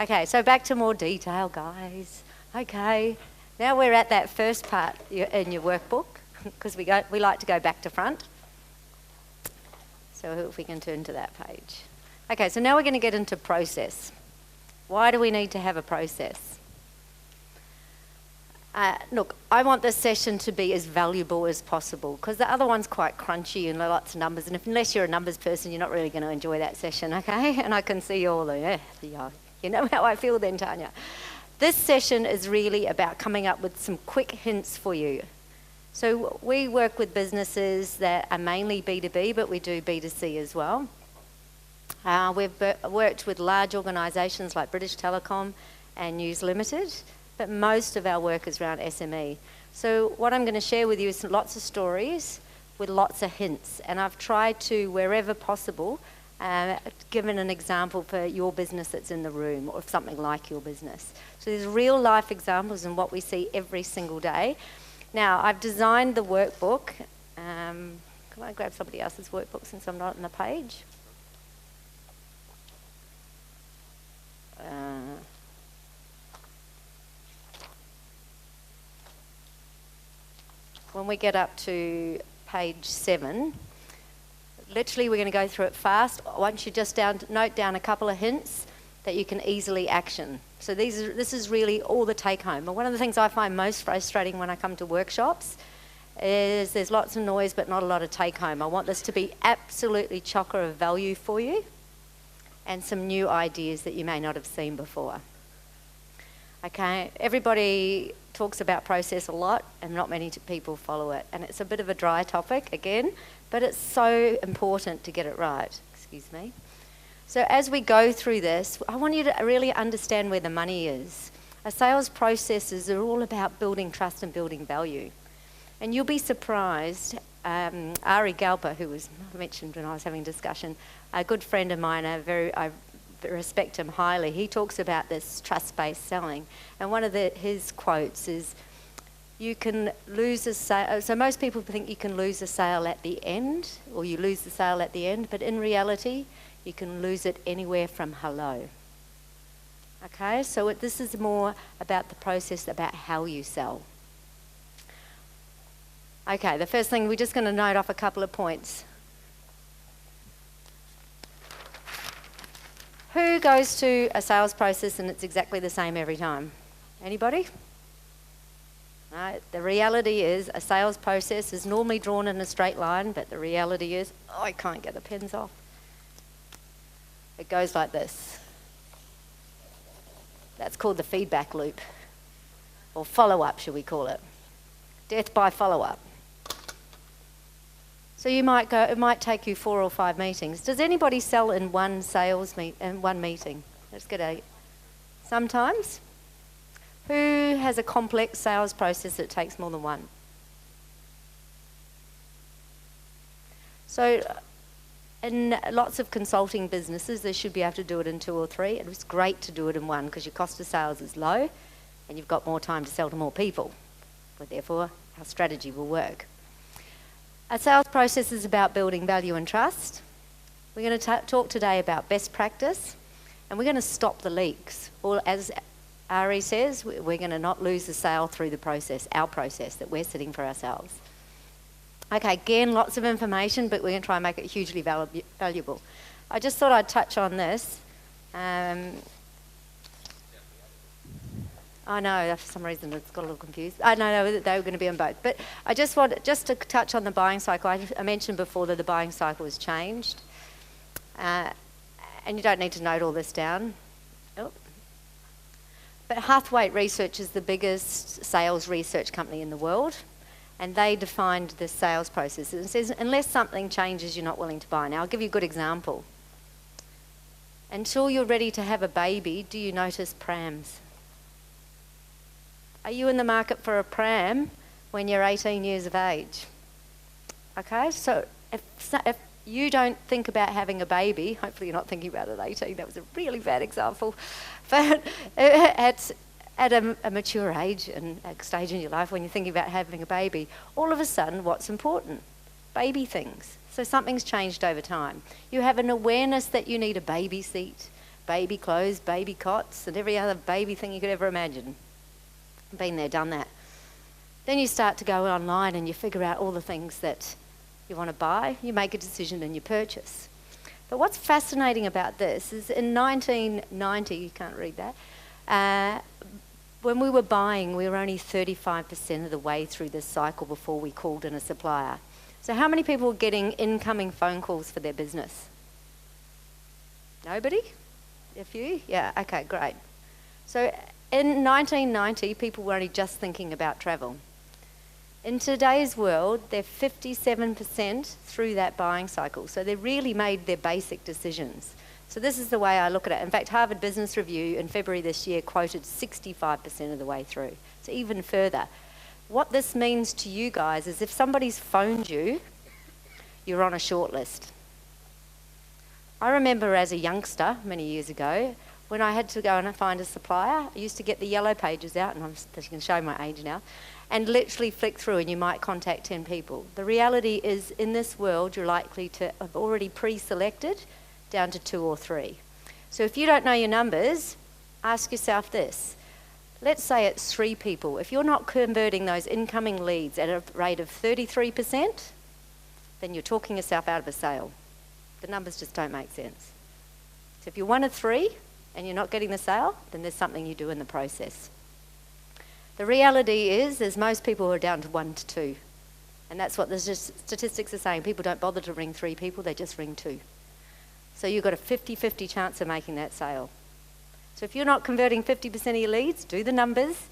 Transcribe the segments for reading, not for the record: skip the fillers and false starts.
Okay, so back to more detail, guys. Okay, now we're at that first part in your workbook, because we like to go back to front. So if we can turn to that page. Okay, so now we're going to get into process. Why do we need to have a process? Look, I want this session to be as valuable as possible, because the other one's quite crunchy and lots of numbers, and unless you're a numbers person, you're not really going to enjoy that session, okay? And I can see all the you know how I feel then, Tanya. This session is really about coming up with some quick hints for you. So we work with businesses that are mainly B2B, but we do B2C as well. We've worked with large organisations like British Telecom and News Limited, but most of our work is around SME. So what I'm going to share with you is lots of stories with lots of hints, and I've tried to, wherever possible, given an example for your business that's in the room, or something like your business. So there's real life examples in what we see every single day. Now, I've designed the workbook. Can I grab somebody else's workbook since I'm not on the page? When we get up to page 7, literally we're going to go through it fast. I want you just note down a couple of hints that you can easily action. So this is really all the take home. But one of the things I find most frustrating when I come to workshops is there's lots of noise but not a lot of take home. I want this to be absolutely chocker of value for you and some new ideas that you may not have seen before. Okay, everybody talks about process a lot and not many people follow it. And it's a bit of a dry topic again, but it's so important to get it right. Excuse me. So as we go through this, I want you to really understand where the money is. Our sales processes are all about building trust and building value. And you'll be surprised, Ari Galper, who was mentioned when I was having a discussion, a good friend of mine, I respect him highly. He talks about this trust-based selling, and one of his quotes is, you can lose a sale. So most people think you can lose a sale at the end, or you lose the sale at the end, but in reality, you can lose it anywhere from hello. Okay, so this is more about the process, about how you sell. Okay, the first thing, we're just going to note off a couple of points. Who goes to a sales process and it's exactly the same every time? Anybody? No, the reality is a sales process is normally drawn in a straight line, but the reality is, I can't get the pens off. It goes like this. That's called the feedback loop, or follow-up, should we call it? Death by follow-up. So you might go, it might take you 4 or 5 meetings. Does anybody sell in one meeting? Let's get a, sometimes. Who has a complex sales process that takes more than one? So in lots of consulting businesses, they should be able to do it in 2 or 3. It's great to do it in one because your cost of sales is low and you've got more time to sell to more people. But therefore, our strategy will work. Our sales process is about building value and trust. We're going to talk today about best practice, and we're going to stop the leaks. Or as Ari says, we're going to not lose the sale through the process, our process that we're setting for ourselves. Okay, again, lots of information, but we're going to try and make it hugely valuable. I just thought I'd touch on this. I know, for some reason it's got a little confused. I know they were going to be on both. But I just to touch on the buying cycle. I mentioned before that the buying cycle has changed. And you don't need to note all this down. Oh. But Hathwaite Research is the biggest sales research company in the world. And they defined the sales process. It says, unless something changes, you're not willing to buy. Now, I'll give you a good example. Until you're ready to have a baby, do you notice prams? Are you in the market for a pram when you're 18 years of age? Okay, so if you don't think about having a baby, hopefully you're not thinking about it at 18, that was a really bad example, but at a mature age and a stage in your life when you're thinking about having a baby, all of a sudden what's important? Baby things. So something's changed over time. You have an awareness that you need a baby seat, baby clothes, baby cots, and every other baby thing you could ever imagine. Been there, done that. Then you start to go online and you figure out all the things that you want to buy, you make a decision and you purchase. But what's fascinating about this is in 1990, you can't read that, when we were buying, we were only 35% of the way through this cycle before we called in a supplier. So how many people were getting incoming phone calls for their business? Nobody? A few? Yeah, okay, great. So in 1990, people were only just thinking about travel. In today's world, they're 57% through that buying cycle. So they've really made their basic decisions. So this is the way I look at it. In fact, Harvard Business Review in February this year quoted 65% of the way through. So even further. What this means to you guys is if somebody's phoned you, you're on a short list. I remember as a youngster, many years ago, when I had to go and find a supplier, I used to get the yellow pages out, and you can show my age now, and literally flick through and you might contact 10 people. The reality is in this world, you're likely to have already pre-selected down to 2 or 3. So if you don't know your numbers, ask yourself this. Let's say it's 3 people. If you're not converting those incoming leads at a rate of 33%, then you're talking yourself out of a sale. The numbers just don't make sense. So if you're 1 of 3 and you're not getting the sale, then there's something you do in the process. The reality is most people are down to 1 to 2. And that's what the statistics are saying. People don't bother to ring 3 people, they just ring 2. So you've got a 50-50 chance of making that sale. So if you're not converting 50% of your leads, do the numbers,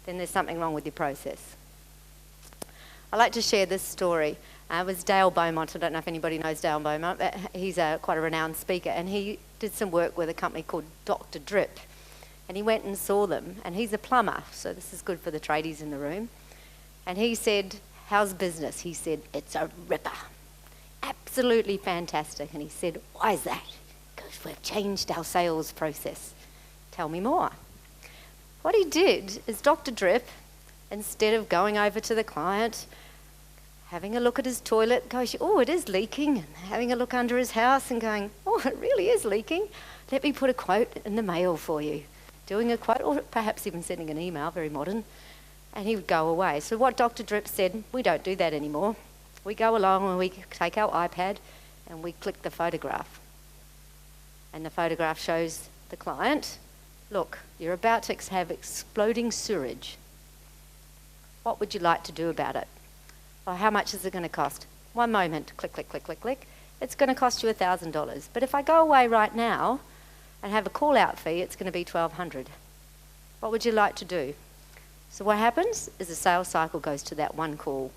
then there's something wrong with your process. I like to share this story. It was Dale Beaumont. I don't know if anybody knows Dale Beaumont, but he's quite a renowned speaker, and he did some work with a company called Dr. Drip. And he went and saw them, and he's a plumber, so this is good for the tradies in the room. And he said, how's business? He said, it's a ripper. Absolutely fantastic. And he said, why is that? Because we've changed our sales process. Tell me more. What he did is Dr. Drip, instead of going over to the client, having a look at his toilet, goes, oh, it is leaking, and having a look under his house and going, oh, it really is leaking. Let me put a quote in the mail for you. Doing a quote, or perhaps even sending an email, very modern, and he would go away. So what Dr. Drip said, we don't do that anymore. We go along and we take our iPad and we click the photograph. And the photograph shows the client, look, you're about to have exploding sewage. What would you like to do about it? Well, how much is it going to cost? 1 moment, click, click, click, click, click. It's going to cost you $1,000. But if I go away right now and have a call-out fee, it's going to be $1,200. What would you like to do? So what happens is the sales cycle goes to that one call.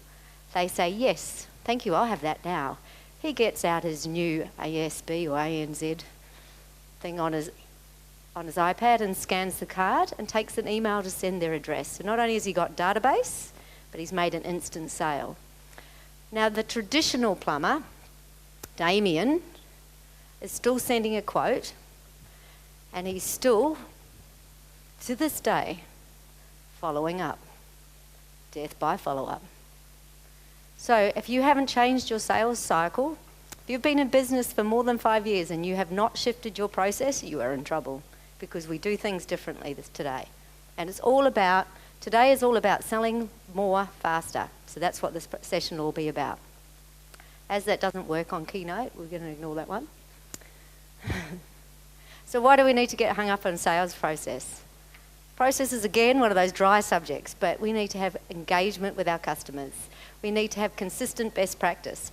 They say, yes, thank you, I'll have that now. He gets out his new ASB or ANZ thing on his iPad and scans the card and takes an email to send their address. So not only has he got database, but he's made an instant sale. Now the traditional plumber, Damien, is still sending a quote, and he's still, to this day, following up. Death by follow-up. So if you haven't changed your sales cycle, if you've been in business for more than 5 years and you have not shifted your process, you are in trouble, because we do things differently today. And today is all about selling more faster. So that's what this session will be about. As that doesn't work on Keynote, we're going to ignore that one. So why do we need to get hung up on sales process? Process is, again, one of those dry subjects, but we need to have engagement with our customers. We need to have consistent best practice.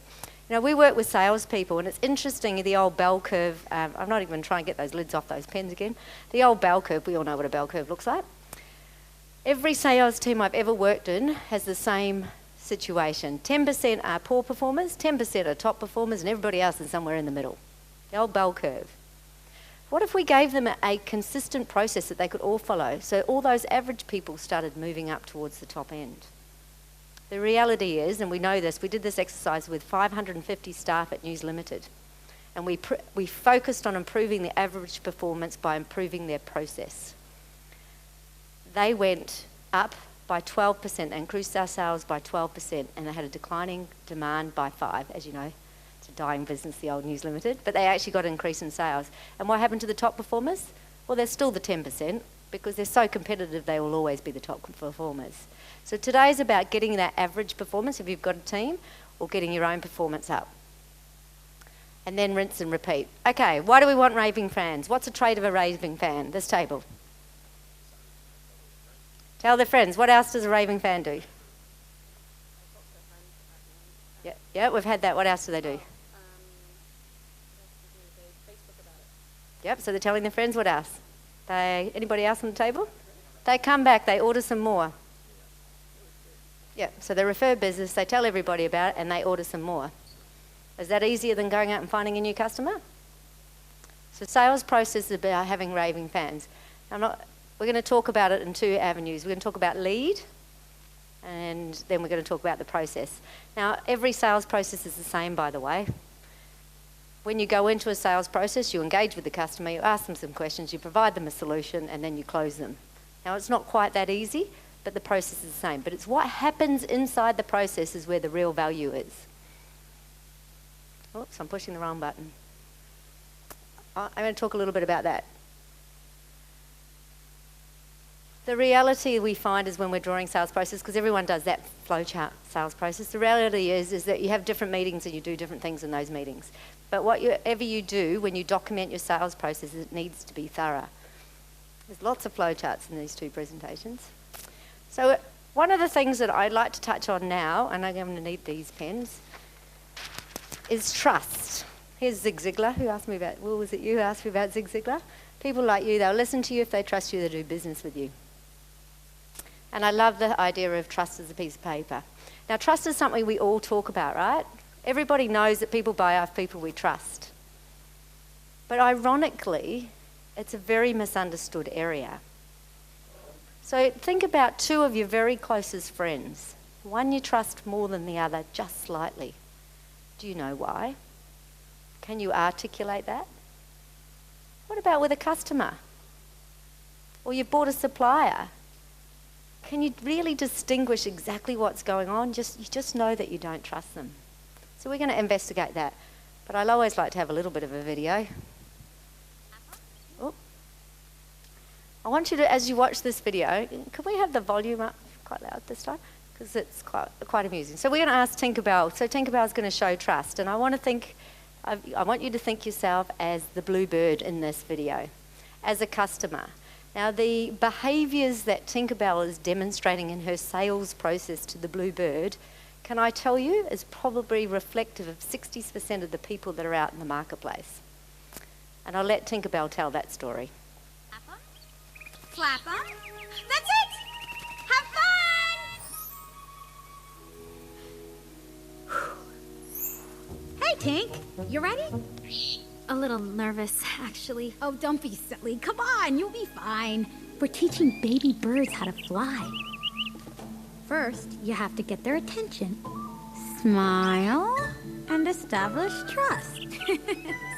You know, we work with salespeople, and it's interesting, the old bell curve. I'm not even trying to get those lids off those pens again. The old bell curve, we all know what a bell curve looks like. Every sales team I've ever worked in has the same situation. 10% are poor performers, 10% are top performers, and everybody else is somewhere in the middle. The old bell curve. What if we gave them a consistent process that they could all follow, so all those average people started moving up towards the top end? The reality is, and we know this, we did this exercise with 550 staff at News Limited, and we focused on improving the average performance by improving their process. They went up by 12%, increased our sales by 12%, and they had a declining demand by 5%, as you know. a dying business, the old News Limited, but they actually got an increase in sales. And what happened to the top performers? Well, they're still the 10% because they're so competitive, they will always be the top performers. So today's about getting that average performance if you've got a team, or getting your own performance up. And then rinse and repeat. Okay, why do we want raving fans? What's a trait of a raving fan? This table. Tell their friends. What else does a raving fan do? Yeah, we've had that. What else do they do? Yep, so they're telling their friends. What else? Anybody else on the table? They come back, they order some more. Yep, so they refer business, they tell everybody about it, and they order some more. Is that easier than going out and finding a new customer? So sales process is about having raving fans. We're going to talk about it in two avenues. We're going to talk about lead, and then we're going to talk about the process. Now, every sales process is the same, by the way. When you go into a sales process, you engage with the customer, you ask them some questions, you provide them a solution, and then you close them. Now, it's not quite that easy, but the process is the same. But it's what happens inside the process is where the real value is. Oops, I'm pushing the wrong button. I'm going to talk a little bit about that. The reality we find is when we're drawing sales process, because everyone does that flowchart sales process, the reality is that you have different meetings and you do different things in those meetings. But whatever you do when you document your sales process, it needs to be thorough. There's lots of flowcharts in these two presentations. So one of the things that I'd like to touch on now, and I'm going to need these pens, is trust. Here's Zig Ziglar, who asked me about, well, was it you who asked me about Zig Ziglar? People like you, they'll listen to you if they trust you, they'll do business with you. And I love the idea of trust as a piece of paper. Now, trust is something we all talk about, right? Everybody knows that people buy off people we trust. But ironically, it's a very misunderstood area. So think about two of your very closest friends. One you trust more than the other, just slightly. Do you know why? Can you articulate that? What about with a customer? Or you bought a supplier? Can you really distinguish exactly what's going on? You just know that you don't trust them. So we're going to investigate that. But I'd always like to have a little bit of a video. Oh. I want you to, as you watch this video, can we have the volume up quite loud this time? Because it's quite amusing. So we're going to ask Tinkerbell. So Tinkerbell's going to show trust. And I want you to think yourself as the blue bird in this video, as a customer. Now, the behaviours that Tinkerbell is demonstrating in her sales process to the blue bird, can I tell you, is probably reflective of 60% of the people that are out in the marketplace. And I'll let Tinkerbell tell that story. Slap 'em. That's it! Have fun! Hey, Tink. You ready? A little nervous, actually. Oh, don't be silly. Come on, you'll be fine. We're teaching baby birds how to fly. First, you have to get their attention. Smile and establish trust.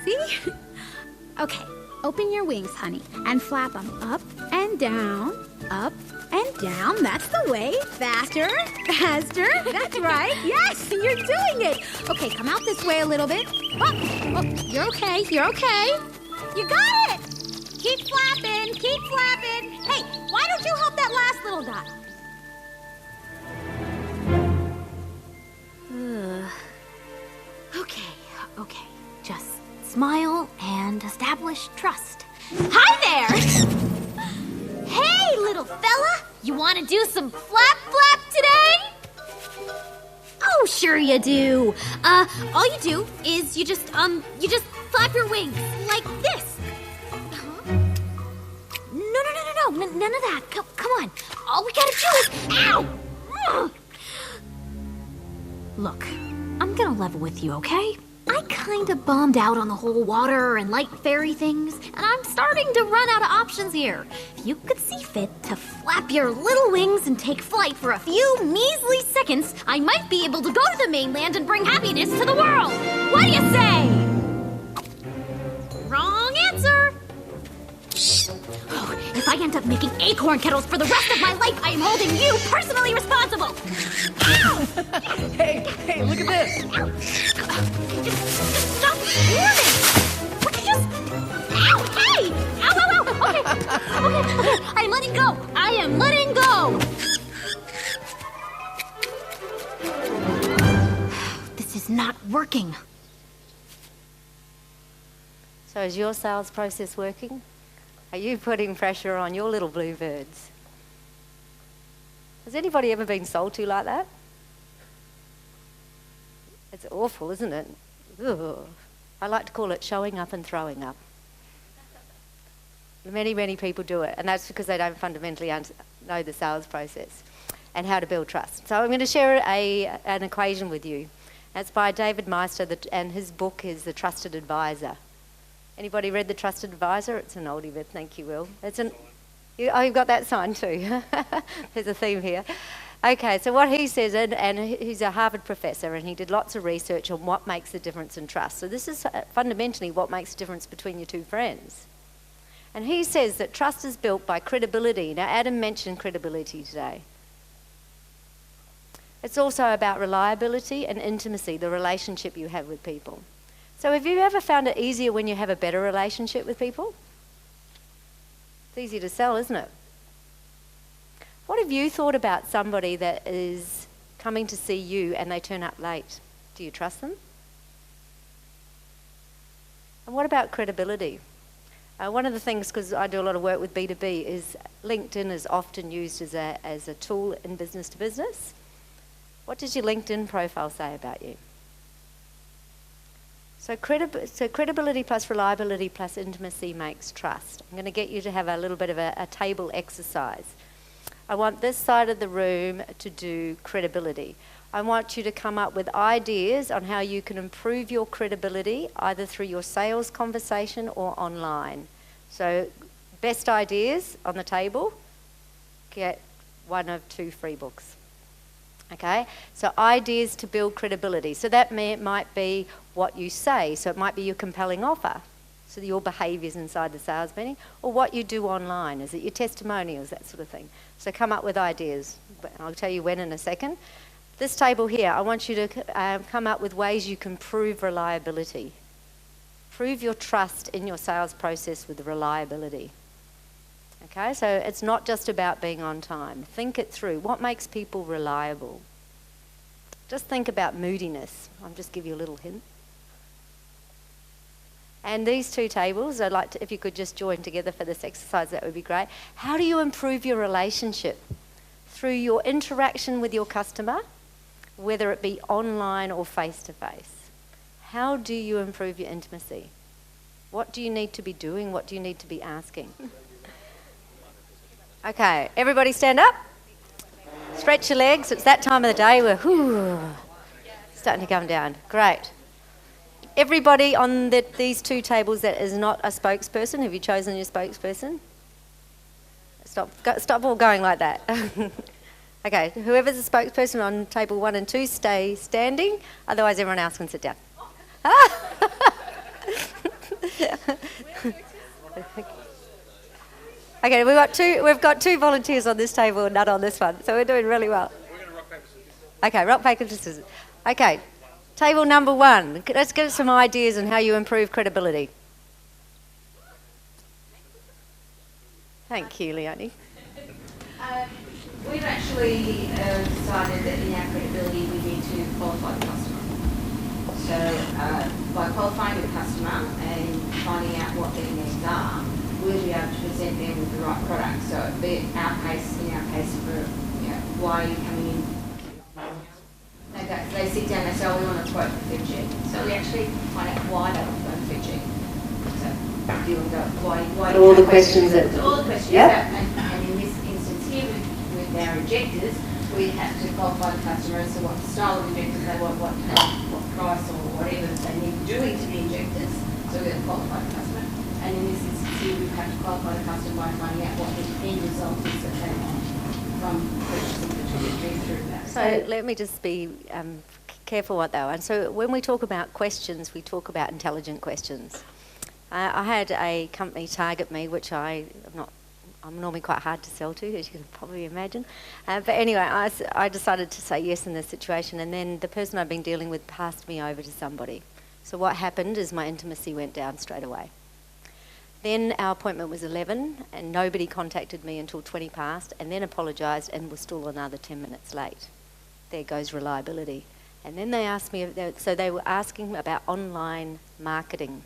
See? Okay, open your wings, honey, and flap them up and down, up and down. That's the way. Faster, faster. That's right. Yes, you're doing it. Okay, come out this way a little bit. Oh, you're okay. You're okay. You got it. Keep flapping. Keep flapping. Hey, why don't you help that last little guy? Okay. Just smile and establish trust. Hi there! Hey, little fella! You want to do some flap today? Oh, sure you do. All you do is you just flap your wings like this. Huh? No, none of that. Come on. All we gotta do is... Ow! Look, I'm gonna level with you, okay? I kinda bummed out on the whole water and light fairy things, and I'm starting to run out of options here. If you could see fit to flap your little wings and take flight for a few measly seconds, I might be able to go to the mainland and bring happiness to the world. What do you say? Wrong answer. Oh, if I end up making acorn kettles for the rest of my life, I am holding you personally responsible. Hey, look at this. Just stop squirming! Would you just... Ow! Hey! Ow, ow, ow! Okay. I am letting go! I am letting go! This is not working. So is your sales process working? Are you putting pressure on your little bluebirds? Has anybody ever been sold to like that? It's awful, isn't it? Ugh. I like to call it showing up and throwing up. Many, many people do it, and that's because they don't fundamentally know the sales process and how to build trust. So I'm going to share an equation with you. It's by David Meister, and his book is The Trusted Advisor. Anybody read The Trusted Advisor? It's an oldie, but thank you, Will. You've got that sign too. There's a theme here. Okay, so what he says, and he's a Harvard professor, and he did lots of research on what makes the difference in trust. So this is fundamentally what makes the difference between your two friends. And he says that trust is built by credibility. Now, Adam mentioned credibility today. It's also about reliability and intimacy, the relationship you have with people. So have you ever found it easier when you have a better relationship with people? It's easier to sell, isn't it? What have you thought about somebody that is coming to see you and they turn up late? Do you trust them? And what about credibility? One of the things, because I do a lot of work with B2B, is LinkedIn is often used as a tool in business to business. What does your LinkedIn profile say about you? So credibility plus reliability plus intimacy makes trust. I'm going to get you to have a little bit of a table exercise. I want this side of the room to do credibility. I want you to come up with ideas on how you can improve your credibility, either through your sales conversation or online. So best ideas on the table, get one of 2 free books. Okay, so ideas to build credibility. So that might be what you say. So it might be your compelling offer. So your behaviours inside the sales meeting, or what you do online. Is it your testimonials, that sort of thing? So come up with ideas. I'll tell you when in a second. This table here, I want you to come up with ways you can prove reliability. Prove your trust in your sales process with reliability. Okay, so it's not just about being on time. Think it through. What makes people reliable? Just think about moodiness. I'll just give you a little hint. And these 2 tables, I'd like to, if you could just join together for this exercise, that would be great. How do you improve your relationship? Through your interaction with your customer, whether it be online or face-to-face. How do you improve your intimacy? What do you need to be doing? What do you need to be asking? Okay, everybody stand up. Stretch your legs. It's that time of the day where, starting to come down. Great. Everybody on these 2 tables that is not a spokesperson, have you chosen your spokesperson? Stop all going like that. Okay, whoever's a spokesperson on table 1 and 2, stay standing. Otherwise, everyone else can sit down. Okay, we've got 2 volunteers on this table and none on this one, so we're doing really well. We're going to rock, paper, scissors. Okay, rock, paper, scissors. Okay, table number 1. Let's get some ideas on how you improve credibility. Thank you, Leonie. We've actually decided that in our credibility we need to qualify the customer. So by qualifying the customer and finding out what their needs are, we'll be able to present them with the right product. So be it in our case for why are you coming in? They sit down and say, we want to quote for Fiji. So we actually find out why they want to go to Fiji. So do you want to go, why all the questions that... All the questions. Yeah. And in this instance here with our injectors, we have to qualify the customer as to what style of injectors they want, what price or whatever they need doing to the injectors. So we have to qualify the customer. And in this instance here, we have to qualify the customer by finding out what the end result is that they want from purchasing the trajectory through that. So let me just be careful what though. And so when we talk about questions, we talk about intelligent questions. I had a company target me, which I'm not I'm normally quite hard to sell to, as you can probably imagine. But anyway, I decided to say yes in this situation, and then the person I'd been dealing with passed me over to somebody. So what happened is my intimacy went down straight away. Then our appointment was 11, and nobody contacted me until 20 past, and then apologised and was still another 10 minutes late. There goes reliability. And then they asked me, so they were asking about online marketing,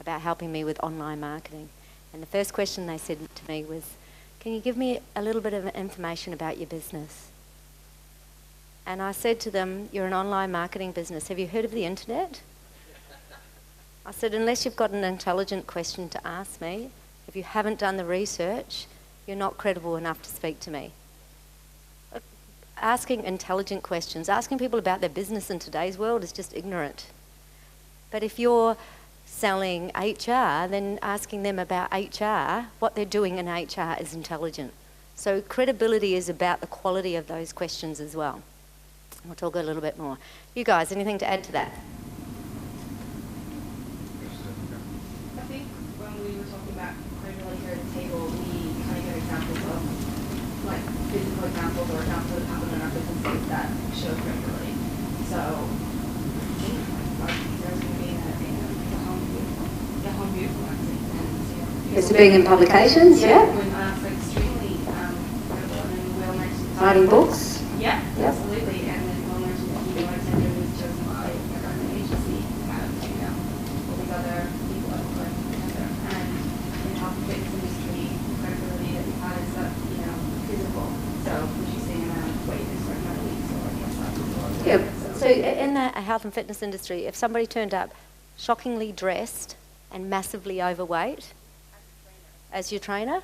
about helping me with online marketing. And the first question they said to me was, can you give me a little bit of information about your business? And I said to them, you're an online marketing business. Have you heard of the internet? I said, unless you've got an intelligent question to ask me, if you haven't done the research, you're not credible enough to speak to me. Asking intelligent questions, asking people about their business in today's world is just ignorant. But if you're selling HR, then asking them about HR, what they're doing in HR is intelligent. So credibility is about the quality of those questions as well. We'll talk a little bit more. You guys, anything to add to that? I think when we were talking about credibility here at the table, we kind of give examples of like physical examples or examples that happen in our businesses that show credibility. So I think like there's going to be the home beautiful magazine, and It's being in publications, yeah. When that's extremely credible, and then Will mentioned Writing books. Yeah, Yep. absolutely. And then Will mentioned that Alexander was chosen by a government agency to have, all these other people that work together. And in the health and fitness industry, the credibility that we've had is that, physical. So reducing amount of weight is certain amount of weeks or exercise. Yeah. So in the health and fitness industry, if somebody turned up shockingly dressed and massively overweight as your trainer,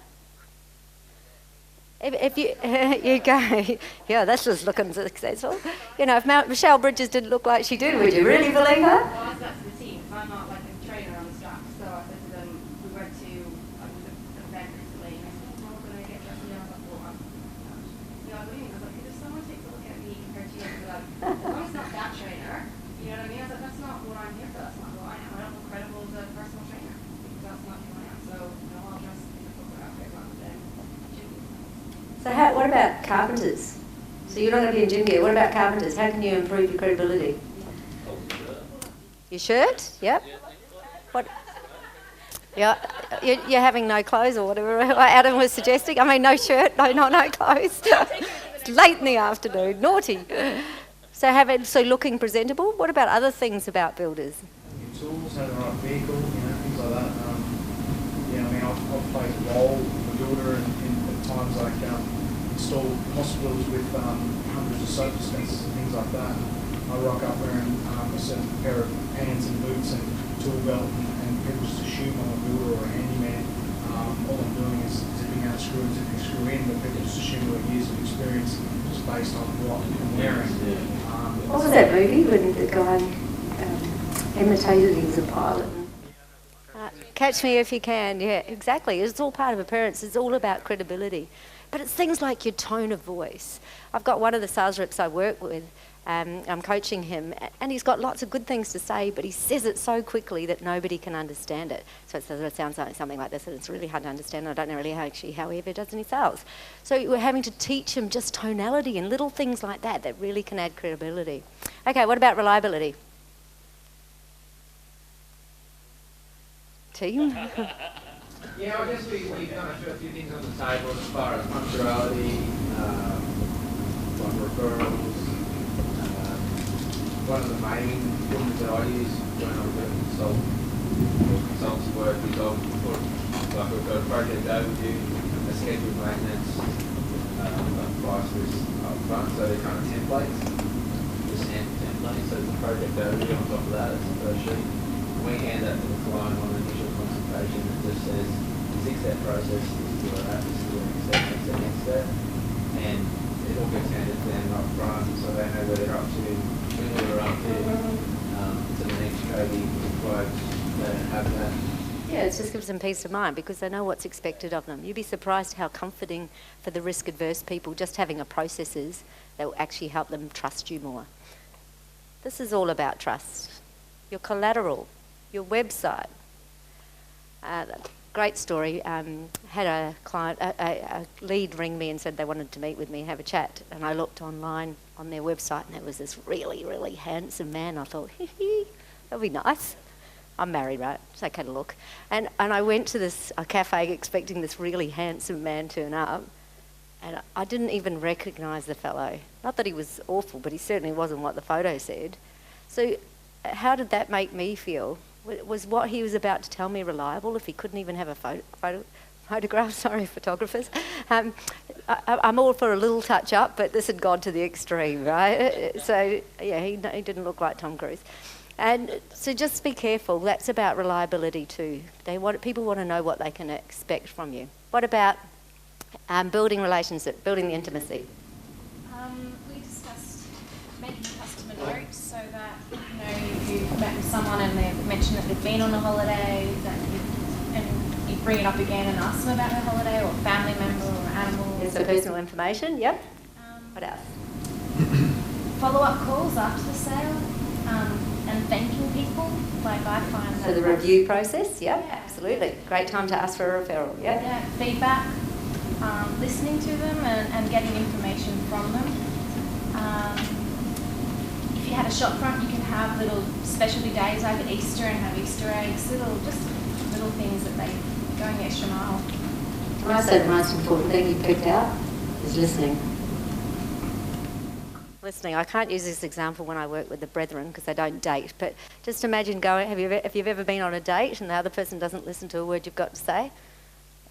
if you you go, yeah, that's just looking successful. If Michelle Bridges didn't look like she did, would you really believe her? Well, that's the team. So I'm not like a trainer on the staff. So I said to them, we went to an event recently, and I said, well, can I get dressed? And I was like, well, I'm what I mean? I was like, if someone takes a look at me compared to you, I'd be like, as long as it's not that trainer, you know what I mean? I was like, that's not what I'm here for. That's not who I am. I don't look credible as a personal trainer because that's not who I am. So I'll dress in a corporate outfit rather than gym. So what about carpenters? So you're not going to be in gym gear. What about carpenters? How can you improve your credibility? Your shirt? Yep. What? Yeah, you're having no clothes or whatever Adam was suggesting. I mean, no shirt, no clothes. It's late in the afternoon. Naughty. So looking presentable. What about other things about builders? Your tools, having the right vehicle, things like that. I've played a role in the builder in times like install hospitals with hundreds of soap dispensers and things like that. I rock up wearing a certain pair of pants and boots and tool belt, and people just assume I'm a builder or a handyman. All I'm doing is zipping out screw and zipping screw in, but people just assume I've got years of experience just based on what I'm wearing. What was that movie when the guy imitated he was a pilot? Catch Me If You Can, yeah, exactly. It's all part of appearance. It's all about credibility. But it's things like your tone of voice. I've got one of the sales reps I work with, I'm coaching him, and he's got lots of good things to say, but he says it so quickly that nobody can understand it. So it sounds like something like this, and it's really hard to understand, and I don't know really how he ever does any sales. So we're having to teach him just tonality and little things like that really can add credibility. Okay, what about reliability? Team? Yeah, I guess we've done a few things on the table as far as punctuality, like referrals. One of the main things that I use when I'm doing consultancy work is I'll put, like we've got a project overview, a scheduled maintenance, a price list up front, so they're kind of templates, just sample templates, so the project overview on top of that is the first sheet. We hand that to the client on initial consultation that just says, 6-step process, this is where we're at, this is the next step, next step, and it all gets handed to them up front, so they know where they're up to, when we're up to the next trading quotes, they don't have that. Yeah, it just gives them peace of mind because they know what's expected of them. You'd be surprised how comforting for the risk-adverse people just having a process is that will actually help them trust you more. This is all about trust. Your collateral, your website. great story. Had a client, a lead ring me and said they wanted to meet with me and have a chat. And I looked online on their website and there was this really, really handsome man. I thought, that'll be nice. I'm married, right? It's okay to look. And I went to a cafe expecting this really handsome man turn up. And I didn't even recognise the fellow. Not that he was awful, but he certainly wasn't what the photo said. So how did that make me feel? Was what he was about to tell me reliable if he couldn't even have a photograph? Sorry, photographers. I'm all for a little touch-up, but this had gone to the extreme, right? So, yeah, he didn't look like Tom Cruise. And so just be careful. That's about reliability too. People want to know what they can expect from you. What about building relationship, building the intimacy? We discussed making customer notes so that, if you've met with someone and they've mentioned that they've been on a holiday, and you bring it up again and ask them about their holiday, or a family member or animal. Yes, so personal information, yep. What else? Follow-up calls after the sale, and thanking people. Like I find that. So the review process, yep, yeah. Absolutely. Great time to ask for a referral, yep. Yeah, feedback, listening to them and getting information from them. If you had a shop front, you can have little specialty days like at Easter and have Easter eggs, little things that they going the extra mile. I say the most important thing you picked out is listening. Listening. I can't use this example when I work with the brethren because they don't date, but just imagine if you've ever been on a date and the other person doesn't listen to a word you've got to say,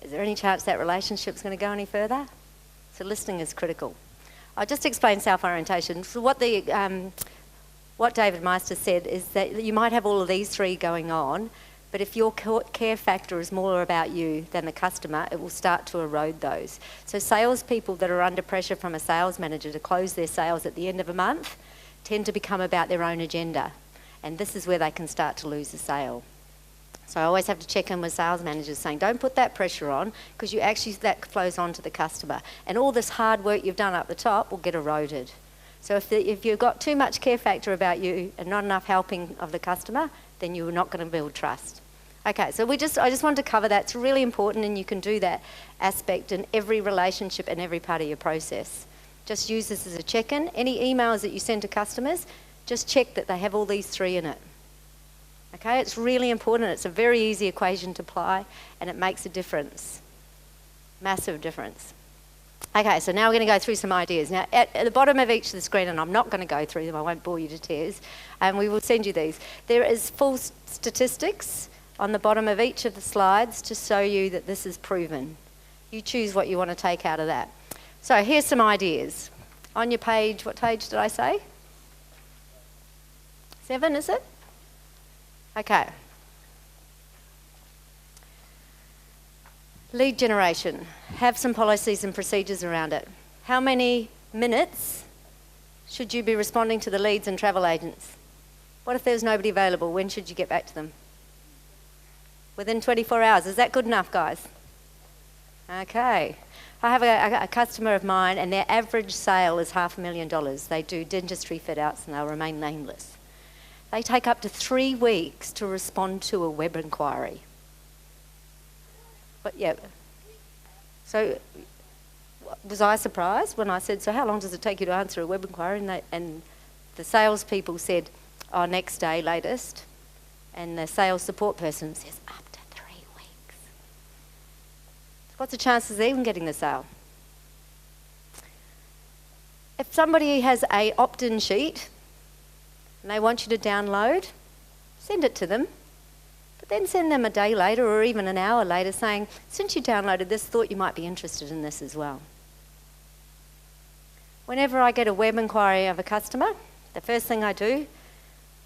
is there any chance that relationship's going to go any further? So listening is critical. I'll just explain self-orientation. So what David Meister said is that you might have all of these three going on, but if your care factor is more about you than the customer, it will start to erode those. So salespeople that are under pressure from a sales manager to close their sales at the end of a month tend to become about their own agenda. And this is where they can start to lose the sale. So I always have to check in with sales managers saying, don't put that pressure on, because that flows on to the customer. And all this hard work you've done up the top will get eroded. So if you've got too much care factor about you and not enough helping of the customer, then you're not going to build trust. Okay, so I just wanted to cover that. It's really important, and you can do that aspect in every relationship and every part of your process. Just use this as a check-in. Any emails that you send to customers, just check that they have all these three in it. Okay, it's really important. It's a very easy equation to apply, and it makes a difference. Massive difference. Okay, so now we're going to go through some ideas. Now, at the bottom of each of the screen, and I'm not going to go through them, I won't bore you to tears, and we will send you these. There is full statistics on the bottom of each of the slides to show you that this is proven. You choose what you want to take out of that. So here's some ideas. On your page, what page did I say? 7, is it? Okay. Lead generation. Have some policies and procedures around it. How many minutes should you be responding to the leads and travel agents? What if there's nobody available? When should you get back to them? Within 24 hours. Is that good enough, guys? Okay. I have a customer of mine, and their average sale is $500,000. They do dentistry fit-outs, and they'll remain nameless. They take up to 3 weeks to respond to a web inquiry. But yeah. So was I surprised when I said, so how long does it take you to answer a web inquiry? And the salespeople said, next day latest. And the sales support person says, up to 3 weeks. What's the chances of even getting the sale? If somebody has an opt-in sheet and they want you to download, send it to them. But then send them a day later or even an hour later saying, since you downloaded this, thought you might be interested in this as well. Whenever I get a web inquiry of a customer, the first thing I do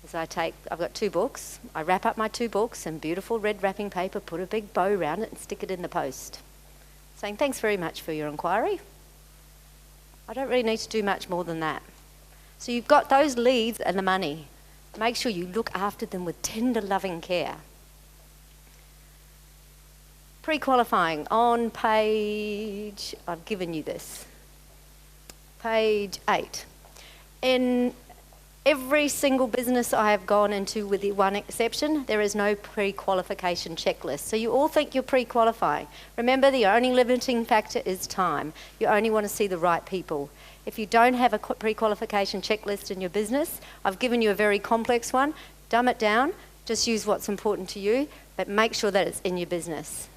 is I've got 2 books. I wrap up my 2 books in beautiful red wrapping paper, put a big bow around it and stick it in the post, saying, thanks very much for your inquiry. I don't really need to do much more than that. So you've got those leads and the money. Make sure you look after them with tender, loving care. Pre-qualifying on page, I've given you this, page 8. In Every single business I have gone into, with the one exception, there is no pre-qualification checklist. So you all think you're pre-qualifying. Remember, the only limiting factor is time. You only want to see the right people. If you don't have a pre-qualification checklist in your business, I've given you a very complex one. Dumb it down, just use what's important to you, but make sure that it's in your business.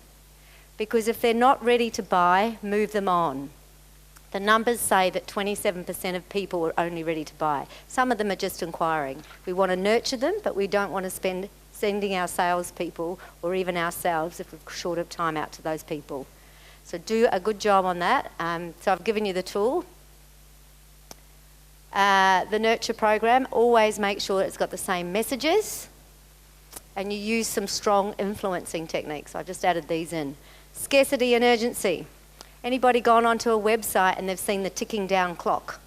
Because if they're not ready to buy, move them on. The numbers say that 27% of people are only ready to buy. Some of them are just inquiring. We want to nurture them, but we don't want to sending our salespeople or even ourselves, if we're short of time, out to those people. So do a good job on that. So I've given you the tool. The nurture program, always make sure it's got the same messages, and you use some strong influencing techniques. I've just added these in. Scarcity and urgency. Anybody gone onto a website and they've seen the ticking down clock?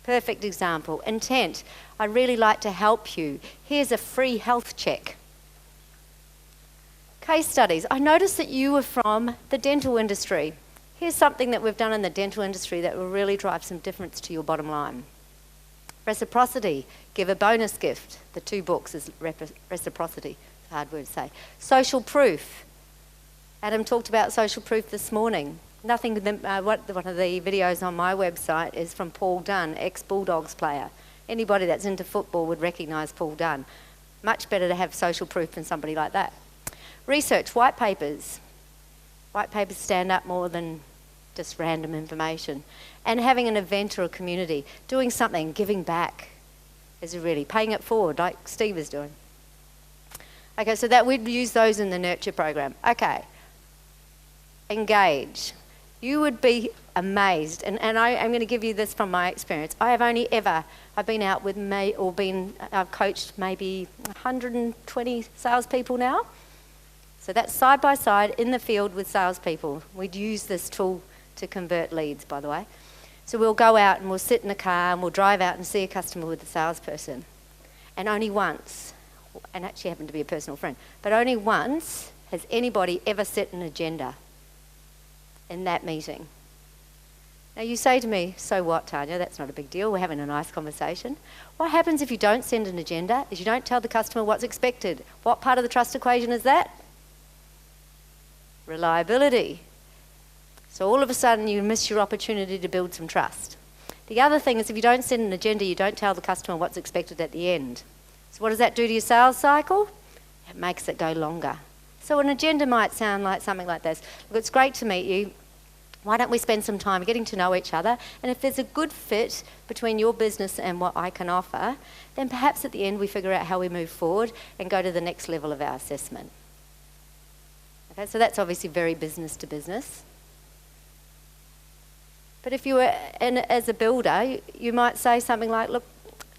Perfect example. Intent. I'd really like to help you. Here's a free health check. Case studies. I noticed that you were from the dental industry. Here's something that we've done in the dental industry that will really drive some difference to your bottom line. Reciprocity. Give a bonus gift. The 2 books is reciprocity. It's a hard word to say. Social proof. Adam talked about social proof this morning. One of the videos on my website is from Paul Dunn, ex-Bulldogs player. Anybody that's into football would recognise Paul Dunn. Much better to have social proof than somebody like that. Research, white papers. White papers stand up more than just random information. And having an event or a community, doing something, giving back, is really paying it forward, like Steve is doing. Okay, so that we'd use those in the nurture program. Okay, engage. You would be amazed, and I'm going to give you this from my experience. I've been out with I've coached maybe 120 salespeople now. So that's side by side in the field with salespeople. We'd use this tool to convert leads, by the way. So we'll go out and we'll sit in a car and we'll drive out and see a customer with a salesperson. And only once, and actually happened to be a personal friend, but only once has anybody ever set an agenda in that meeting. Now you say to me, so what, Tanya? That's not a big deal. We're having a nice conversation. What happens if you don't send an agenda is you don't tell the customer what's expected. What part of the trust equation is that? Reliability. So all of a sudden you miss your opportunity to build some trust. The other thing is if you don't send an agenda, you don't tell the customer what's expected at the end. So what does that do to your sales cycle? It makes it go longer. So an agenda might sound like something like this. Look, it's great to meet you. Why don't we spend some time getting to know each other? And if there's a good fit between your business and what I can offer, then perhaps at the end we figure out how we move forward and go to the next level of our assessment. Okay, so that's obviously very business to business. But if you were as a builder, you might say something like, look,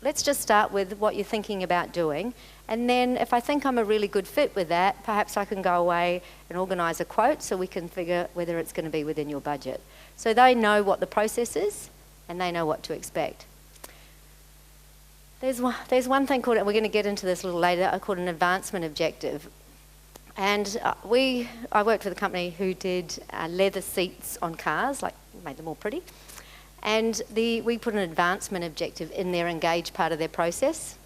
let's just start with what you're thinking about doing. And then if I think I'm a really good fit with that, perhaps I can go away and organise a quote so we can figure whether it's going to be within your budget. So they know what the process is and they know what to expect. There's one thing called, and we're going to get into this a little later, called an advancement objective. And I worked with a company who did leather seats on cars, like made them all pretty. And we put an advancement objective in their engage part of their process.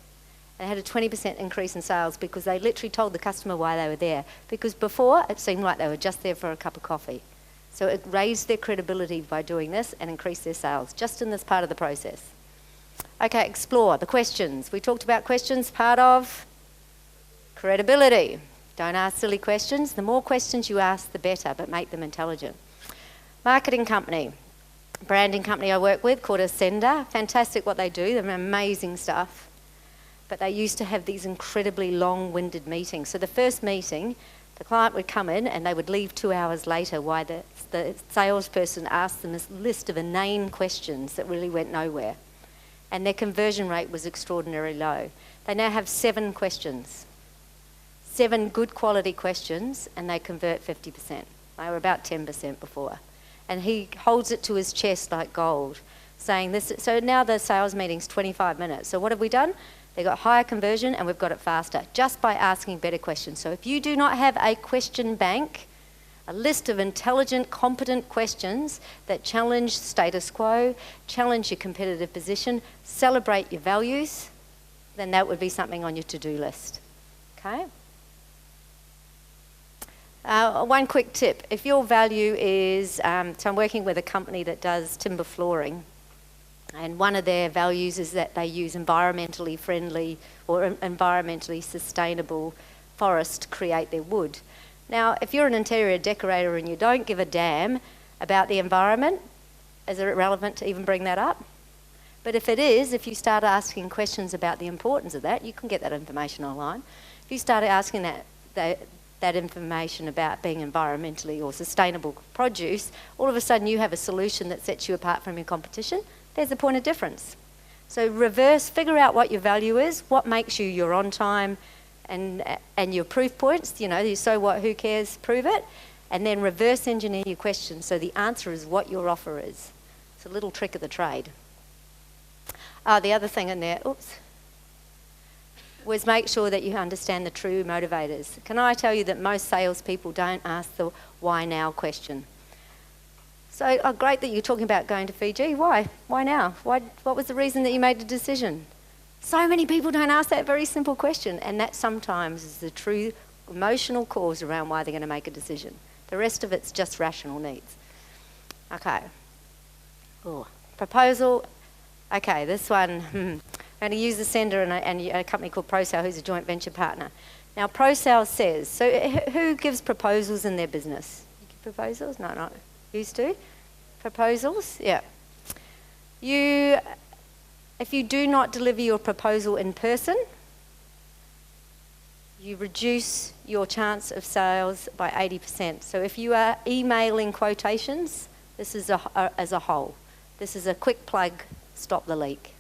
They had a 20% increase in sales because they literally told the customer why they were there. Because before, it seemed like they were just there for a cup of coffee. So it raised their credibility by doing this and increased their sales, just in this part of the process. Okay, explore the questions. We talked about questions, part of credibility. Don't ask silly questions. The more questions you ask, the better, but make them intelligent. Marketing company, branding company I work with called Ascender. Fantastic what they do. They're amazing stuff. But they used to have these incredibly long-winded meetings. So the first meeting, the client would come in and they would leave 2 hours later while the salesperson asked them a list of inane questions that really went nowhere. And their conversion rate was extraordinarily low. They now have 7 questions. 7 good quality questions, and they convert 50%. They were about 10% before. And he holds it to his chest like gold, saying this. So now the sales meeting's 25 minutes. So what have we done? They got higher conversion and we've got it faster just by asking better questions. So if you do not have a question bank A list of intelligent, competent questions that challenge status quo, challenge your competitive position, celebrate your values, then that would be something on your to-do list. Okay? One quick tip. If your value is, so I'm working with a company that does timber flooring, and one of their values is that they use environmentally friendly or environmentally sustainable forest to create their wood. Now, if you're an interior decorator and you don't give a damn about the environment, is it relevant to even bring that up? But if it is, if you start asking questions about the importance of that, you can get that information online. If you start asking that information about being environmentally or sustainable produce, all of a sudden you have a solution that sets you apart from your competition. There's a point of difference. So figure out what your value is, what makes you your on time and your proof points, your so what, who cares, prove it, and then reverse engineer your question so the answer is what your offer is. It's a little trick of the trade. The other thing in there, was make sure that you understand the true motivators. Can I tell you that most salespeople don't ask the why now question? So great that you're talking about going to Fiji. Why? Why now? What was the reason that you made the decision? So many people don't ask that very simple question, and that sometimes is the true emotional cause around why they're going to make a decision. The rest of it's just rational needs. Okay. Proposal. Okay, this one, I'm going to use the sender and a company called ProSale, who's a joint venture partner. Now, ProSale says, so who gives proposals in their business? You give proposals? No, not used to. Proposals? Yeah. If you do not deliver your proposal in person, you reduce your chance of sales by 80%. So if you are emailing quotations, this is as a whole. This is a quick plug, stop the leak.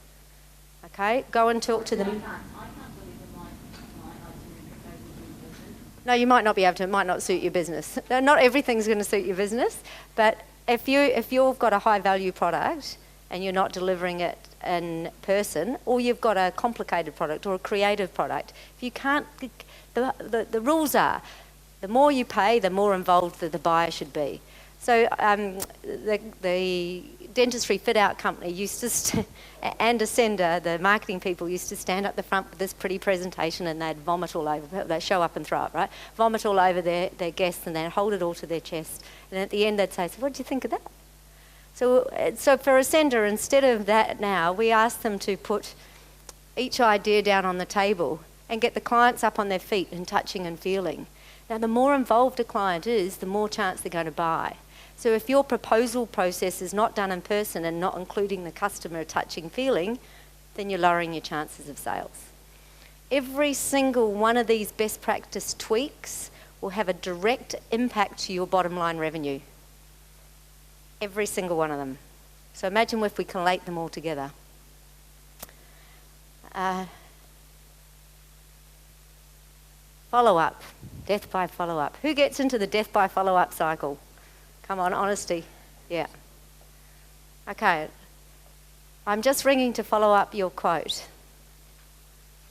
Okay, go and talk to them. I can't deliver my itinerary proposals in person. No, you might not be able to. It might not suit your business. Not everything's going to suit your business, but if you've got a high value product and you're not delivering it in person, or you've got a complicated product or a creative product, if you can't, the rules are, the more you pay, the more involved the buyer should be. So the dentistry fit-out company used to, and Ascender, the marketing people, used to stand up the front with this pretty presentation and they'd vomit all over, they'd show up and throw up, right? Vomit all over their guests and they'd hold it all to their chest. And at the end they'd say, so what did you think of that? So for Ascender, instead of that now, we ask them to put each idea down on the table and get the clients up on their feet and touching and feeling. Now, the more involved a client is, the more chance they're going to buy. So if your proposal process is not done in person and not including the customer touching, feeling, then you're lowering your chances of sales. Every single one of these best practice tweaks will have a direct impact to your bottom line revenue. Every single one of them. So imagine if we collate them all together. Follow-up. Death by follow-up. Who gets into the death by follow-up cycle? Come on, honesty. Yeah. Okay. I'm just ringing to follow up your quote.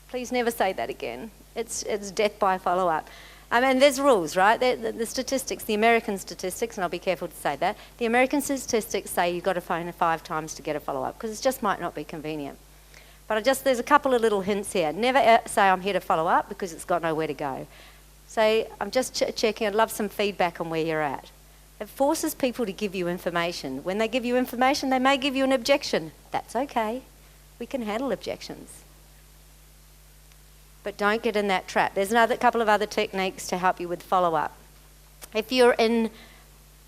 Please never say that again. It's death by follow-up. I mean, there's rules, right? The statistics, the American statistics, and I'll be careful to say that, the American statistics say you've got to phone 5 times to get a follow-up because it just might not be convenient. But there's a couple of little hints here. Never say I'm here to follow up because it's got nowhere to go. Say, I'm just checking, I'd love some feedback on where you're at. It forces people to give you information. When they give you information, they may give you an objection. That's okay. We can handle objections. But don't get in that trap. There's another couple of other techniques to help you with follow-up. If you're in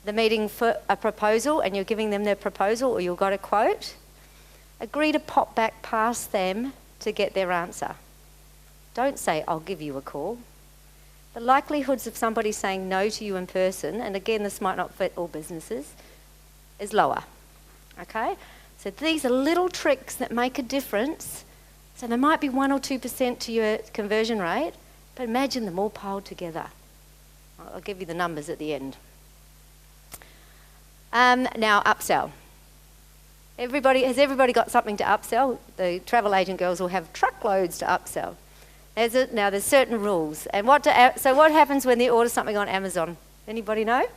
the meeting for a proposal and you're giving them their proposal or you've got a quote, agree to pop back past them to get their answer. Don't say, I'll give you a call. The likelihoods of somebody saying no to you in person, and again, this might not fit all businesses, is lower. Okay? So these are little tricks that make a difference. So there might be 1 or 2% to your conversion rate, but imagine them all piled together. I'll give you the numbers at the end. Now, upsell. Has everybody got something to upsell? The travel agent girls will have truckloads to upsell. Now, there's certain rules. And what happens when they order something on Amazon? Anybody know?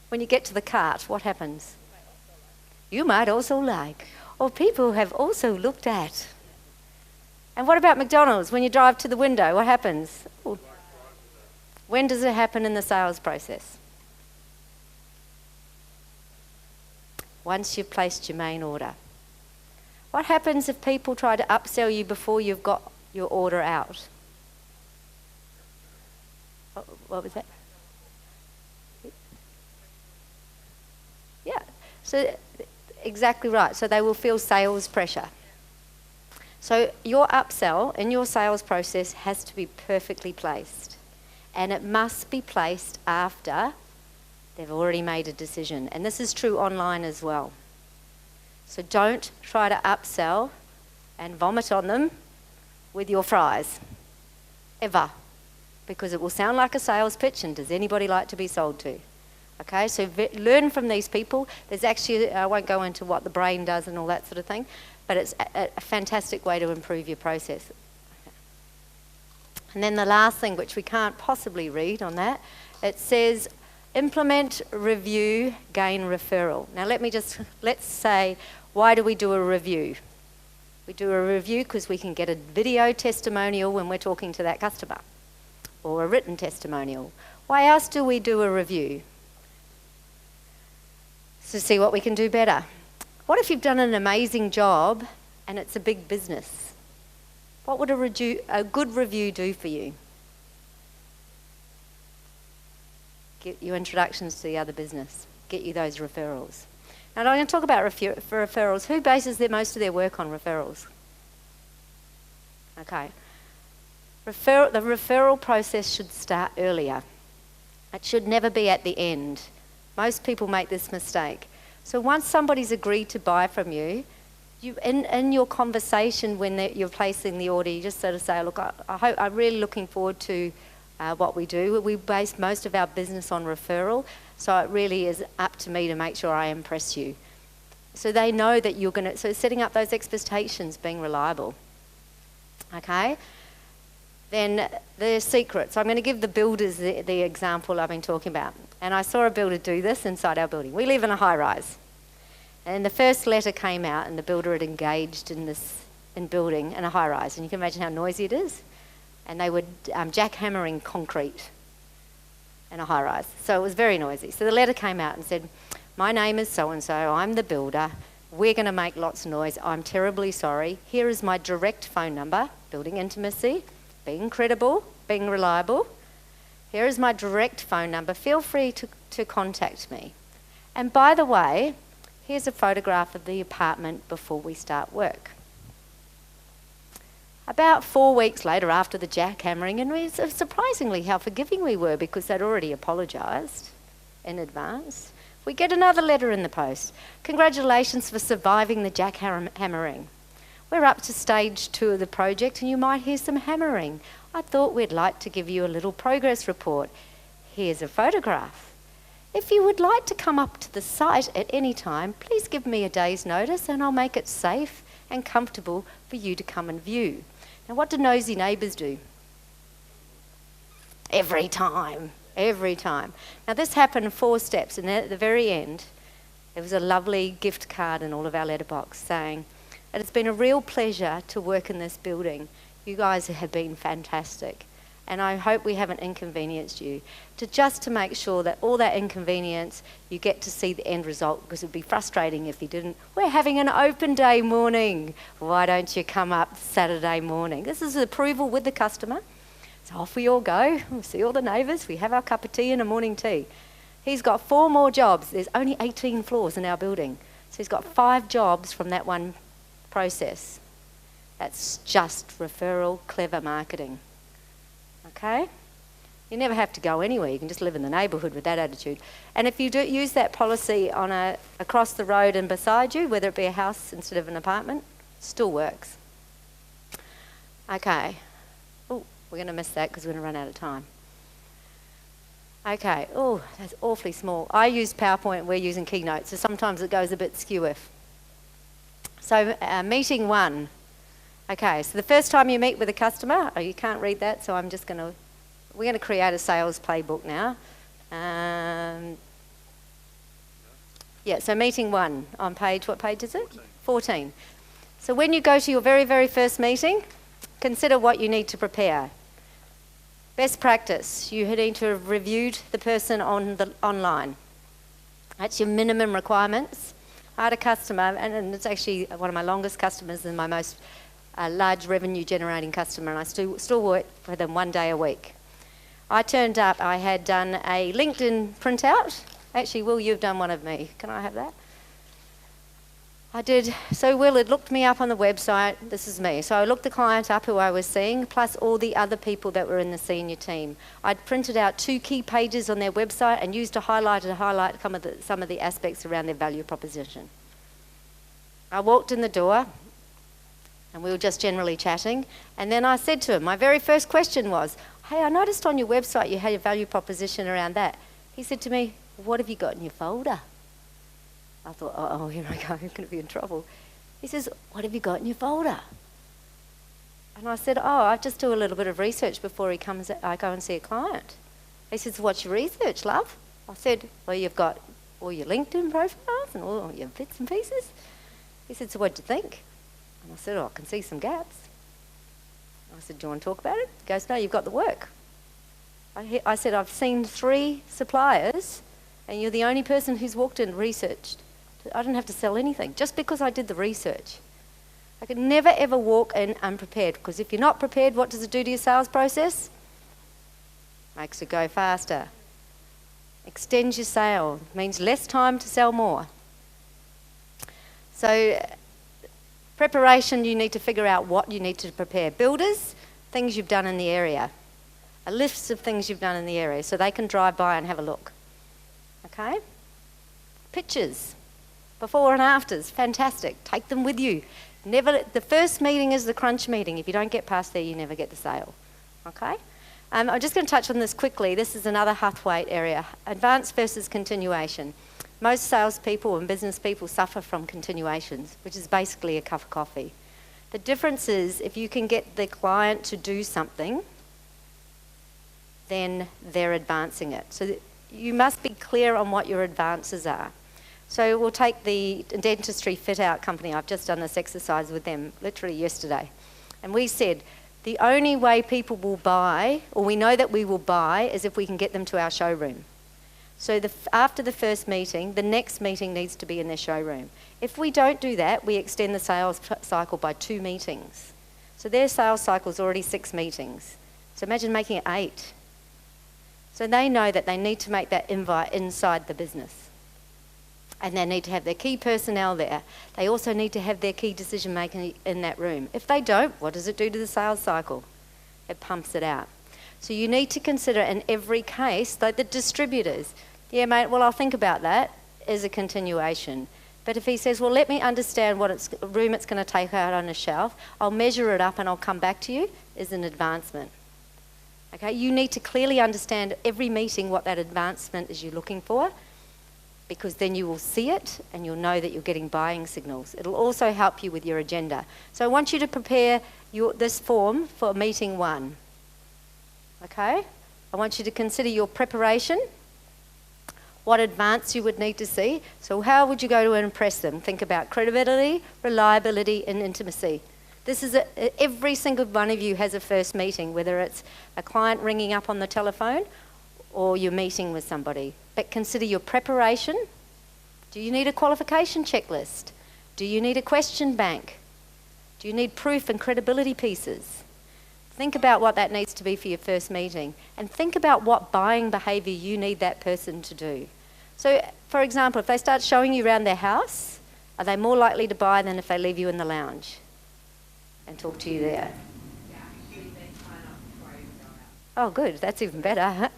When you get to the cart, what happens? You might also like, or people have also looked at. And what about McDonald's? When you drive to the window, what happens? Ooh. When does it happen in the sales process? Once you've placed your main order. What happens if people try to upsell you before you've got your order out? What was that? Yeah, so exactly right. So they will feel sales pressure. So your upsell in your sales process has to be perfectly placed. And it must be placed after they've already made a decision. And this is true online as well. So don't try to upsell and vomit on them with your fries, ever. Because it will sound like a sales pitch, and does anybody like to be sold to? Okay, so learn from these people. There's actually, I won't go into what the brain does and all that sort of thing, but it's a fantastic way to improve your process. And then the last thing, which we can't possibly read on that, it says implement, review, gain referral. Now let's say, why do we do a review? We do a review because we can get a video testimonial when we're talking to that customer, or a written testimonial. Why else do we do a review? To see what we can do better. What if you've done an amazing job and it's a big business? What would a good review do for you? Get you introductions to the other business. Get you those referrals. Now I'm going to talk about referrals. Who bases most of their work on referrals? Okay. The referral process should start earlier. It should never be at the end. Most people make this mistake. So once somebody's agreed to buy from you, in your conversation when you're placing the order, you just sort of say, look, I'm really looking forward to what we do. We base most of our business on referral, so it really is up to me to make sure I impress you. So they know that you're going to, so setting up those expectations, being reliable. Okay? Then the secrets. I'm going to give the builders the example I've been talking about. And I saw a builder do this inside our building. We live in a high-rise. And the first letter came out and the builder had engaged in building in a high-rise. And you can imagine how noisy it is. And they were jackhammering concrete in a high-rise. So it was very noisy. So the letter came out and said, my name is so-and-so, I'm the builder. We're going to make lots of noise. I'm terribly sorry. Here is my direct phone number, building intimacy, being credible, being reliable. Here is my direct phone number. Feel free to contact me. And by the way, here's a photograph of the apartment before we start work. About 4 weeks later, after the jackhammering, and it was surprisingly how forgiving we were because they'd already apologised in advance, we get another letter in the post. Congratulations for surviving the jackhammering. We're up to stage 2 of the project and you might hear some hammering. I thought we'd like to give you a little progress report. Here's a photograph. If you would like to come up to the site at any time, please give me a day's notice and I'll make it safe and comfortable for you to come and view. Now, what do nosy neighbours do? Every time. Now, this happened in 4 steps, and at the very end, there was a lovely gift card in all of our letterbox saying, it has been a real pleasure to work in this building. You guys have been fantastic. And I hope we haven't inconvenienced you. To make sure that all that inconvenience, you get to see the end result, because it would be frustrating if you didn't. We're having an open day morning. Why don't you come up Saturday morning? This is approval with the customer. So off we all go. We'll see all the neighbours. We have our cup of tea and a morning tea. He's got 4 more jobs. There's only 18 floors in our building. So he's got 5 jobs from that one process. That's just referral, clever marketing. Okay? You never have to go anywhere. You can just live in the neighbourhood with that attitude. And if you do use that policy on across the road and beside you, whether it be a house instead of an apartment, it still works. Okay. Oh, we're going to miss that because we're going to run out of time. Okay. Oh, that's awfully small. I use PowerPoint. We're using Keynote, so sometimes it goes a bit skew-if. So meeting 1. Okay, so the first time you meet with a customer, you can't read that, so we're going to create a sales playbook now Yeah, so meeting 1 on page, what page is it? 14. So when you go to your very, very first meeting, consider what you need to prepare. Best practice, you need to have reviewed the person online. That's your minimum requirements. I had a customer, and it's actually one of my longest customers and my most large revenue generating customer, and I still work for them 1 day a week. I turned up, I had done a LinkedIn printout. Actually, Will, you've done one of me. Can I have that? I did. So Will had looked me up on the website. This is me. So I looked the client up who I was seeing, plus all the other people that were in the senior team. I'd printed out 2 key pages on their website and used a highlighter to highlight some of the aspects around their value proposition. I walked in the door, and we were just generally chatting. And then I said to him, my very first question was, hey, I noticed on your website you had a value proposition around that. He said to me, what have you got in your folder? I thought, oh, here I go, I'm going to be in trouble. He says, what have you got in your folder? And I said, I just do a little bit of research before I go and see a client. He says, what's your research, love? I said, well, you've got all your LinkedIn profiles and all your bits and pieces. He said, so what'd you think? And I said, I can see some gaps. I said, do you want to talk about it? He goes, no, you've got the work. I said, I've seen 3 suppliers and you're the only person who's walked in and researched. I didn't have to sell anything, just because I did the research. I could never ever walk in unprepared, because if you're not prepared, what does it do to your sales process? Makes it go faster. Extends your sale, means less time to sell more. So preparation, you need to figure out what you need to prepare. Builders, things you've done in the area. A list of things you've done in the area so they can drive by and have a look. Okay? Pictures, before and afters, fantastic. Take them with you. The first meeting is the crunch meeting. If you don't get past there, you never get the sale. Okay? I'm just going to touch on this quickly. This is another Huthwaite area. Advanced versus continuation. Most salespeople and business people suffer from continuations, which is basically a cup of coffee. The difference is if you can get the client to do something, then they're advancing it. So you must be clear on what your advances are. So we'll take the dentistry fit-out company. I've just done this exercise with them literally yesterday. And we said the only way people will buy, or we know that we will buy, is if we can get them to our showroom. So after the first meeting, the next meeting needs to be in their showroom. If we don't do that, we extend the sales cycle by 2 meetings. So their sales cycle is already 6 meetings. So imagine making it 8. So they know that they need to make that invite inside the business. And they need to have their key personnel there. They also need to have their key decision maker in that room. If they don't, what does it do to the sales cycle? It pumps it out. So you need to consider in every case, like the distributors, yeah mate, well I'll think about that, is a continuation. But if he says, well let me understand what room it's going to take out on a shelf, I'll measure it up and I'll come back to you, is an advancement. Okay, you need to clearly understand every meeting what that advancement is you're looking for, because then you will see it and you'll know that you're getting buying signals. It'll also help you with your agenda. So I want you to prepare this form for meeting 1. Okay? I want you to consider your preparation, what advance you would need to see. So how would you go to impress them? Think about credibility, reliability, and intimacy. This is every single one of you has a first meeting, whether it's a client ringing up on the telephone or you're meeting with somebody. But consider your preparation. Do you need a qualification checklist? Do you need a question bank? Do you need proof and credibility pieces? Think about what that needs to be for your first meeting, and think about what buying behaviour you need that person to do. So, for example, if they start showing you around their house, are they more likely to buy than if they leave you in the lounge and talk to you there? Oh, good. That's even better.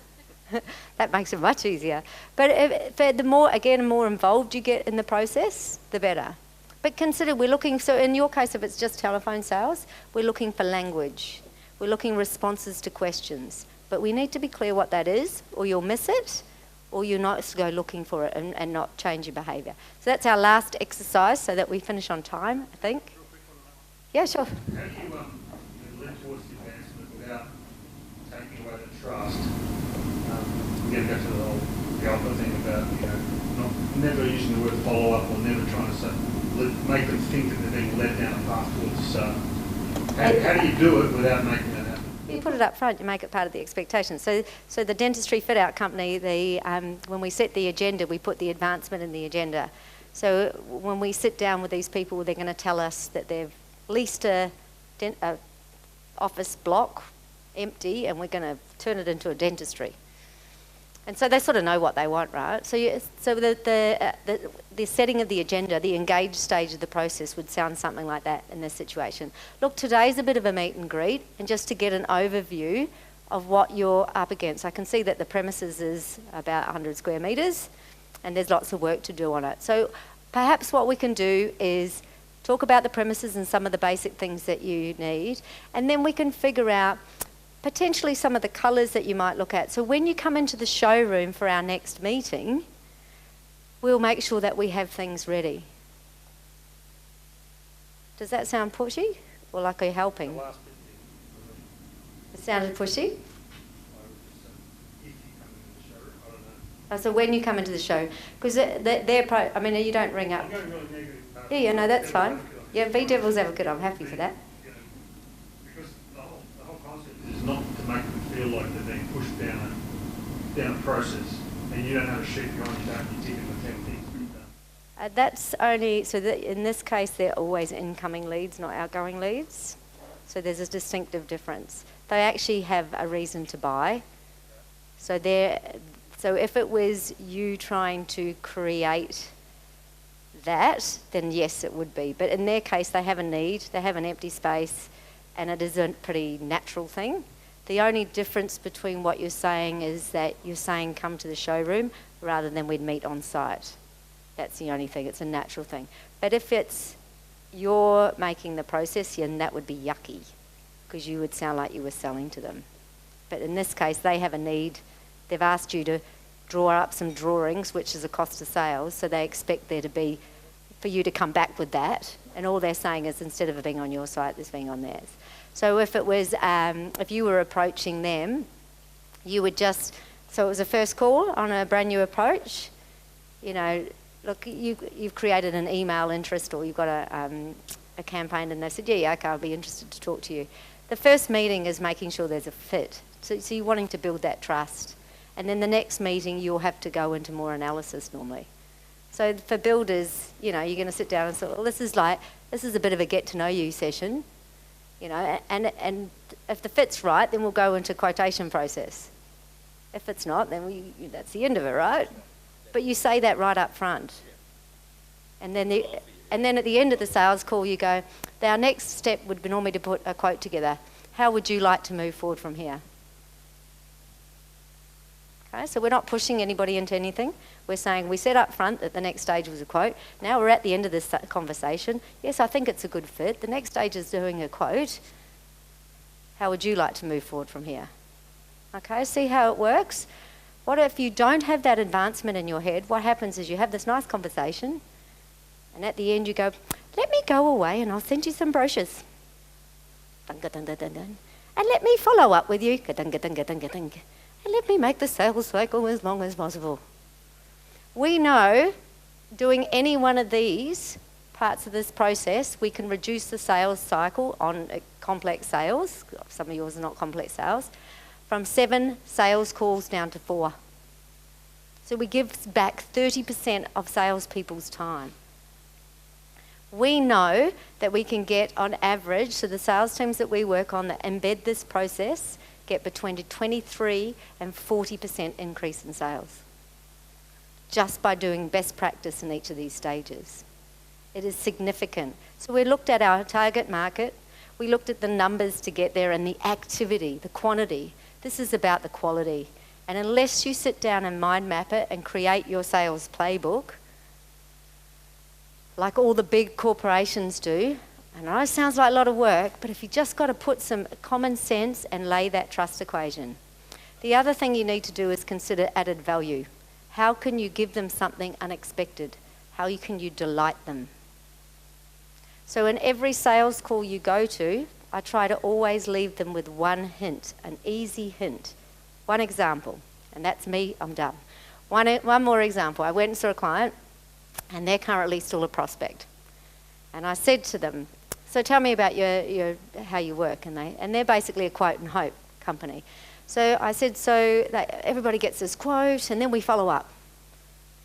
That makes it much easier. But the more involved you get in the process, the better. But consider, so in your case, if it's just telephone sales, we're looking for language. We're looking responses to questions. But we need to be clear what that is, or you'll miss it, or you'll not go looking for it and not change your behaviour. So that's our last exercise, so that we finish on time, I think. Yeah, sure. How do you lead towards the advancement without taking away the trust, again back to the other thing about, never using the word follow-up or never trying to make them think that they're being led down a path towards, how do you do it without making that happen? You put it up front, you make it part of the expectation. So the dentistry fit-out company, when we set the agenda, we put the advancement in the agenda. So when we sit down with these people, they're going to tell us that they've leased a office block empty, and we're going to turn it into a dentistry. And so they sort of know what they want, right? So the setting of the agenda, the engaged stage of the process would sound something like that in this situation. Look, today's a bit of a meet and greet, and just to get an overview of what you're up against. I can see that the premises is about 100 square metres, and there's lots of work to do on it. So perhaps what we can do is talk about the premises and some of the basic things that you need, and then we can figure out potentially some of the colours that you might look at. So when you come into the showroom for our next meeting, we'll make sure that we have things ready. Does that sound pushy? Or like you're helping? It sounded pushy? So when you come into the show, because you don't ring up. Yeah, no, that's fine. Yeah, be devil's advocate, I'm happy for that. Because the whole concept is not to make them feel like they're being pushed down a process, and you don't have a sheet behind you, don't you tick in the 10 things. That's only, in this case, they're always incoming leads, not outgoing leads. So there's a distinctive difference. They actually have a reason to buy. So if it was you trying to create that, then yes, it would be. But in their case, they have a need, they have an empty space, and it is a pretty natural thing. The only difference between what you're saying is that you're saying come to the showroom rather than we'd meet on site. That's the only thing, it's a natural thing. But if it's you're making the process, then that would be yucky, because you would sound like you were selling to them. But in this case, they have a need. They've asked you to draw up some drawings, which is a cost of sales, so they expect there to be, for you to come back with that, and all they're saying is instead of it being on your site, it's being on theirs. So if it was, if you were approaching them, you would just, so it was a first call on a brand new approach, look, you've created an email interest, or you've got a campaign, and they said, yeah, okay, I'll be interested to talk to you. The first meeting is making sure there's a fit. So you're wanting to build that trust. And then the next meeting, you'll have to go into more analysis normally. So for builders, you're going to sit down and say, well, this is a bit of a get to know you session, and if the fit's right, then we'll go into quotation process. If it's not, then that's the end of it, right? But you say that right up front. And then at the end of the sales call, you go, our next step would be normally to put a quote together. How would you like to move forward from here? Okay, so we're not pushing anybody into anything. We're saying we said up front that the next stage was a quote. Now we're at the end of this conversation. Yes, I think it's a good fit. The next stage is doing a quote. How would you like to move forward from here? Okay, see how it works? What if you don't have that advancement in your head? What happens is you have this nice conversation, and at the end you go, let me go away and I'll send you some brochures. And let me follow up with you. And let me make the sales cycle as long as possible. We know doing any one of these parts of this process, we can reduce the sales cycle on complex sales, some of yours are not complex sales, from 7 sales calls down to 4. So we give back 30% of salespeople's time. We know that we can get on average, so the sales teams that we work on that embed this process, get between a 23 and 40% increase in sales, just by doing best practice in each of these stages. It is significant. So we looked at our target market, we looked at the numbers to get there and the activity, the quantity. This is about the quality. And unless you sit down and mind map it and create your sales playbook, like all the big corporations do, I know it sounds like a lot of work, but if you just got to put some common sense and lay that trust equation. The other thing you need to do is consider added value. How can you give them something unexpected? How can you delight them? So in every sales call you go to, I try to always leave them with one hint, an easy hint. One example. And that's me, I'm done. One more example. I went and saw a client, and they're currently still a prospect. And I said to them, so tell me about your how you work. And they're basically a quote and hope company. So I said, so everybody gets this quote, and then we follow up.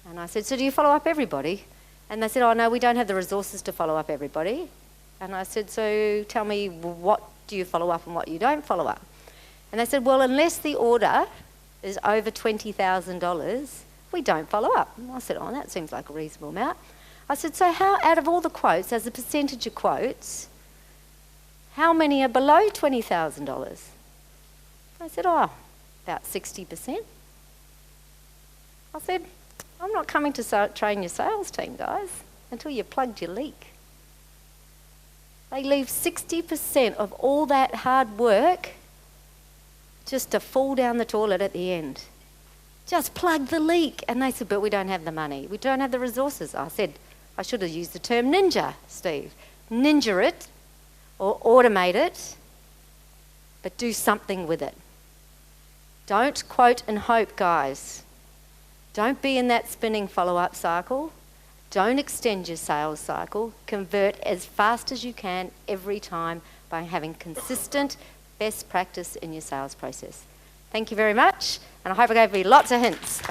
And I said, so do you follow up everybody? And they said, oh no, we don't have the resources to follow up everybody. And I said, so tell me, what do you follow up and what you don't follow up? And they said, well, unless the order is over $20,000, we don't follow up. And I said, oh, that seems like a reasonable amount. I said, so how, out of all the quotes, as a percentage of quotes, how many are below $20,000? I said, oh, about 60%. I said, I'm not coming to train your sales team, guys, until you've plugged your leak. They leave 60% of all that hard work just to fall down the toilet at the end. Just plug the leak. And they said, but we don't have the money. We don't have the resources. I said, I should have used the term ninja, Steve. Ninja it or automate it, but do something with it. Don't quote and hope, guys. Don't be in that spinning follow-up cycle. Don't extend your sales cycle. Convert as fast as you can every time by having consistent best practice in your sales process. Thank you very much, and I hope I gave you lots of hints.